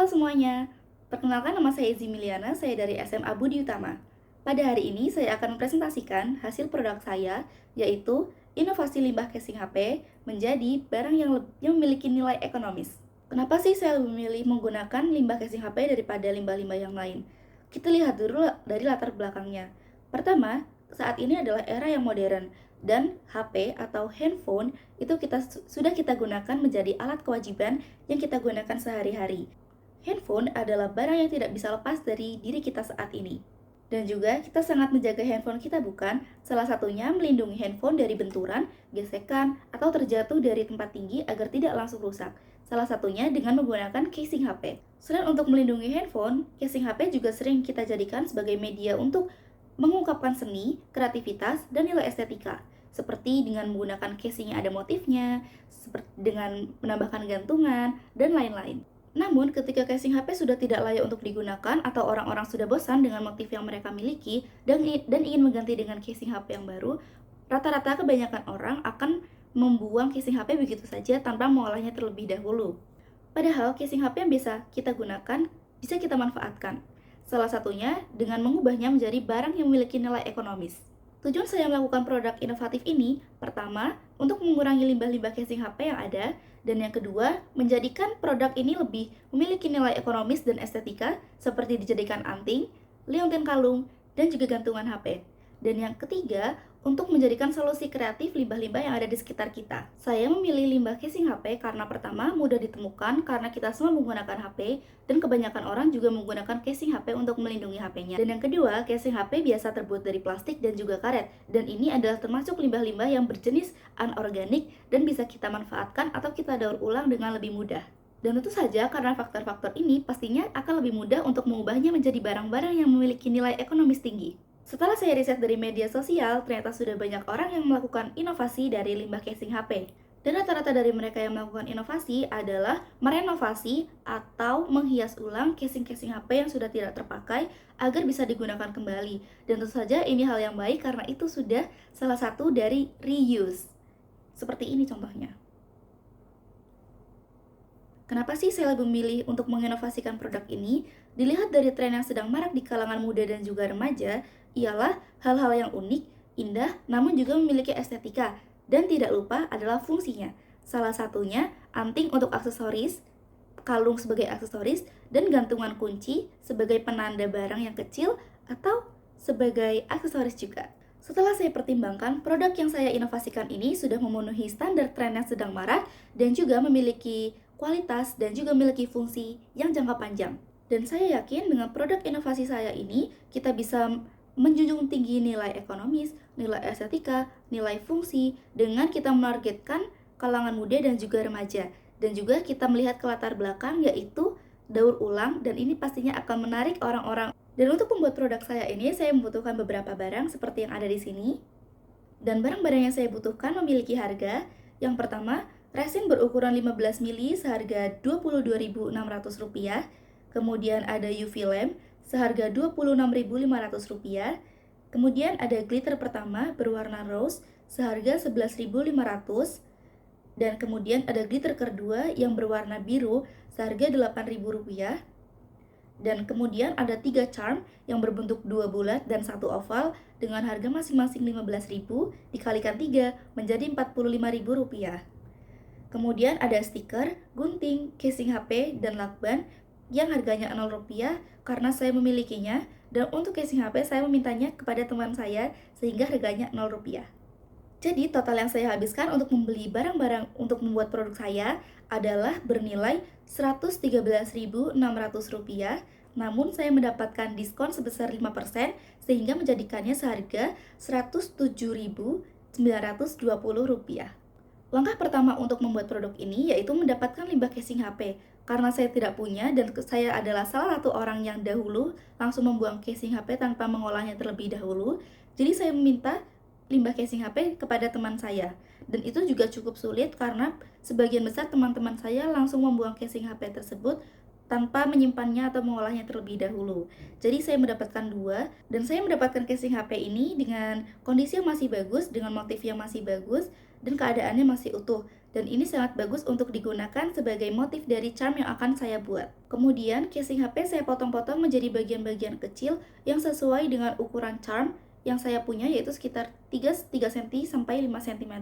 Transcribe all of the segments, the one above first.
semuanya, perkenalkan nama saya Izzy Miliana, saya dari SMA Budi Utama. Pada hari ini saya akan mempresentasikan hasil produk saya, yaitu inovasi limbah casing HP menjadi barang yang memiliki nilai ekonomis. Kenapa sih saya lebih memilih menggunakan limbah casing HP daripada limbah-limbah yang lain? Kita lihat dulu dari latar belakangnya. Pertama, saat ini adalah era yang modern, dan HP atau handphone itu sudah kita gunakan menjadi alat kewajiban yang kita gunakan sehari-hari. Handphone adalah barang yang tidak bisa lepas dari diri kita saat ini. Dan juga kita sangat menjaga handphone kita, bukan? Salah satunya melindungi handphone dari benturan, gesekan, atau terjatuh dari tempat tinggi agar tidak langsung rusak. Salah satunya dengan menggunakan casing HP. Selain untuk melindungi handphone, casing HP juga sering kita jadikan sebagai media untuk mengungkapkan seni, kreativitas, dan nilai estetika. Seperti dengan menggunakan casing yang ada motifnya, seperti dengan menambahkan gantungan, dan lain-lain. Namun, ketika casing HP sudah tidak layak untuk digunakan atau orang-orang sudah bosan dengan motif yang mereka miliki dan ingin mengganti dengan casing HP yang baru, rata-rata kebanyakan orang akan membuang casing HP begitu saja tanpa mengolahnya terlebih dahulu. Padahal casing HP yang bisa kita gunakan bisa kita manfaatkan. Salah satunya dengan mengubahnya menjadi barang yang memiliki nilai ekonomis. Tujuan saya melakukan produk inovatif ini, pertama, untuk mengurangi limbah-limbah casing HP yang ada, dan yang kedua, menjadikan produk ini lebih memiliki nilai ekonomis dan estetika, seperti dijadikan anting, liontin kalung, dan juga gantungan HP. Dan yang ketiga, untuk menjadikan solusi kreatif limbah-limbah yang ada di sekitar kita. Saya memilih limbah casing HP karena pertama, mudah ditemukan karena kita semua menggunakan HP, dan kebanyakan orang juga menggunakan casing HP untuk melindungi HP-nya. Dan yang kedua, casing HP biasa terbuat dari plastik dan juga karet, dan ini adalah termasuk limbah-limbah yang berjenis anorganik dan bisa kita manfaatkan atau kita daur ulang dengan lebih mudah. Dan tentu saja karena faktor-faktor ini pastinya akan lebih mudah untuk mengubahnya menjadi barang-barang yang memiliki nilai ekonomis tinggi. Setelah saya riset dari media sosial, ternyata sudah banyak orang yang melakukan inovasi dari limbah casing HP. Dan rata-rata dari mereka yang melakukan inovasi adalah merenovasi atau menghias ulang casing-casing HP yang sudah tidak terpakai agar bisa digunakan kembali. Dan tentu saja ini hal yang baik karena itu sudah salah satu dari reuse. Seperti ini contohnya. Kenapa sih saya lebih memilih untuk menginovasikan produk ini? Dilihat dari tren yang sedang marak di kalangan muda dan juga remaja, ialah hal-hal yang unik, indah, namun juga memiliki estetika, dan tidak lupa adalah fungsinya. Salah satunya, anting untuk aksesoris, kalung sebagai aksesoris, dan gantungan kunci sebagai penanda barang yang kecil atau sebagai aksesoris juga. Setelah saya pertimbangkan, produk yang saya inovasikan ini sudah memenuhi standar tren yang sedang marak dan juga memiliki kualitas dan juga memiliki fungsi yang jangka panjang. Dan saya yakin dengan produk inovasi saya ini, kita bisa menjunjung tinggi nilai ekonomis, nilai estetika, nilai fungsi, dengan kita menargetkan kalangan muda dan juga remaja. Dan juga kita melihat ke latar belakang yaitu daur ulang, dan ini pastinya akan menarik orang-orang. Dan untuk membuat produk saya ini, saya membutuhkan beberapa barang seperti yang ada di sini. Dan barang-barang yang saya butuhkan memiliki harga. Yang pertama, resin berukuran 15 mili seharga Rp22.600. Kemudian ada UV lamp seharga Rp26.500. Kemudian ada glitter pertama berwarna rose seharga Rp11.500. Dan kemudian ada glitter kedua yang berwarna biru seharga Rp8.000. Dan kemudian ada 3 charm yang berbentuk 2 bulat dan 1 oval dengan harga masing-masing Rp15.000 dikalikan 3 menjadi Rp45.000. Kemudian ada stiker, gunting, casing HP, dan lakban yang harganya Rp0 karena saya memilikinya, dan untuk casing HP saya memintanya kepada teman saya sehingga harganya Rp0. Jadi total yang saya habiskan untuk membeli barang-barang untuk membuat produk saya adalah bernilai Rp113.600, namun saya mendapatkan diskon sebesar 5% sehingga menjadikannya seharga Rp107.920. Langkah pertama untuk membuat produk ini yaitu mendapatkan limbah casing HP. Karena saya tidak punya dan saya adalah salah satu orang yang dahulu langsung membuang casing HP tanpa mengolahnya terlebih dahulu, jadi saya meminta limbah casing HP kepada teman saya. Dan itu juga cukup sulit karena sebagian besar teman-teman saya langsung membuang casing HP tersebut tanpa menyimpannya atau mengolahnya terlebih dahulu. Jadi saya mendapatkan dua, dan saya mendapatkan casing HP ini dengan kondisi yang masih bagus, dengan motif yang masih bagus, dan keadaannya masih utuh. Dan ini sangat bagus untuk digunakan sebagai motif dari charm yang akan saya buat. Kemudian, casing HP saya potong-potong menjadi bagian-bagian kecil yang sesuai dengan ukuran charm yang saya punya, yaitu sekitar 3 cm sampai 5 cm,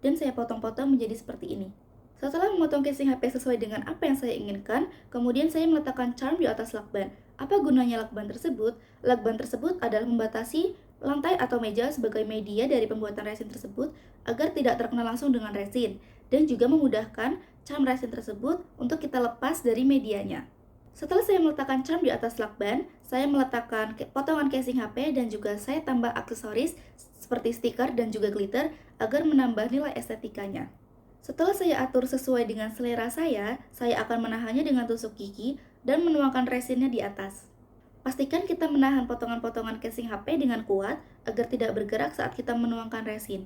dan saya potong-potong menjadi seperti ini. Setelah memotong casing HP sesuai dengan apa yang saya inginkan, kemudian saya meletakkan charm di atas lakban. Apa gunanya lakban tersebut? Lakban tersebut adalah membatasi lantai atau meja sebagai media dari pembuatan resin tersebut agar tidak terkena langsung dengan resin, dan juga memudahkan charm resin tersebut untuk kita lepas dari medianya. Setelah saya meletakkan charm di atas lakban, saya meletakkan potongan casing HP dan juga saya tambah aksesoris seperti stiker dan juga glitter agar menambah nilai estetikanya. Setelah saya atur sesuai dengan selera saya akan menahannya dengan tusuk gigi dan menuangkan resinnya di atas. Pastikan kita menahan potongan-potongan casing HP dengan kuat agar tidak bergerak saat kita menuangkan resin.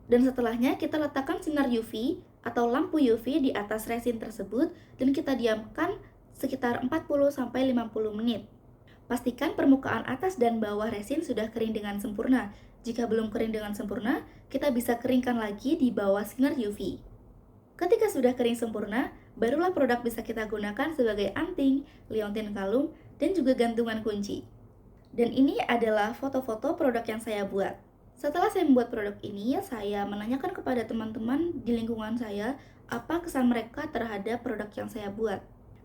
Dan setelahnya kita letakkan sinar UV atau lampu UV di atas resin tersebut dan kita diamkan sekitar 40-50 menit. Pastikan permukaan atas dan bawah resin sudah kering dengan sempurna. Jika belum kering dengan sempurna, kita bisa keringkan lagi di bawah sinar UV. Ketika sudah kering sempurna, barulah produk bisa kita gunakan sebagai anting, liontin kalung, dan juga gantungan kunci. Dan ini adalah foto-foto produk yang saya buat. Setelah saya membuat produk ini, saya menanyakan kepada teman-teman di lingkungan saya apa kesan mereka terhadap produk yang saya buat.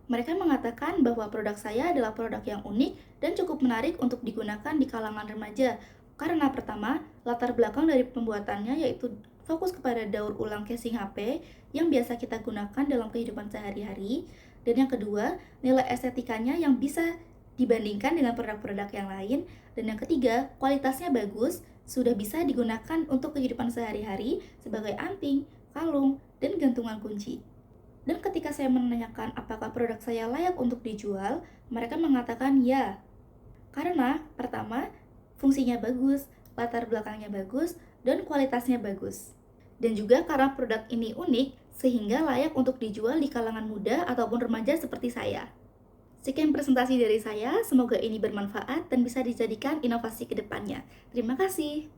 Mereka mengatakan bahwa produk saya adalah produk yang unik dan cukup menarik untuk digunakan di kalangan remaja. Karena pertama, latar belakang dari pembuatannya yaitu fokus kepada daur ulang casing HP yang biasa kita gunakan dalam kehidupan sehari-hari. Dan yang kedua, nilai estetikanya yang bisa dibandingkan dengan produk-produk yang lain. Dan yang ketiga, kualitasnya bagus, sudah bisa digunakan untuk kehidupan sehari-hari sebagai anting, kalung, dan gantungan kunci. Dan ketika saya menanyakan apakah produk saya layak untuk dijual, mereka mengatakan ya. Karena pertama, fungsinya bagus, latar belakangnya bagus, dan kualitasnya bagus. Dan juga karena produk ini unik, sehingga layak untuk dijual di kalangan muda ataupun remaja seperti saya. Sekian presentasi dari saya, semoga ini bermanfaat dan bisa dijadikan inovasi ke depannya. Terima kasih.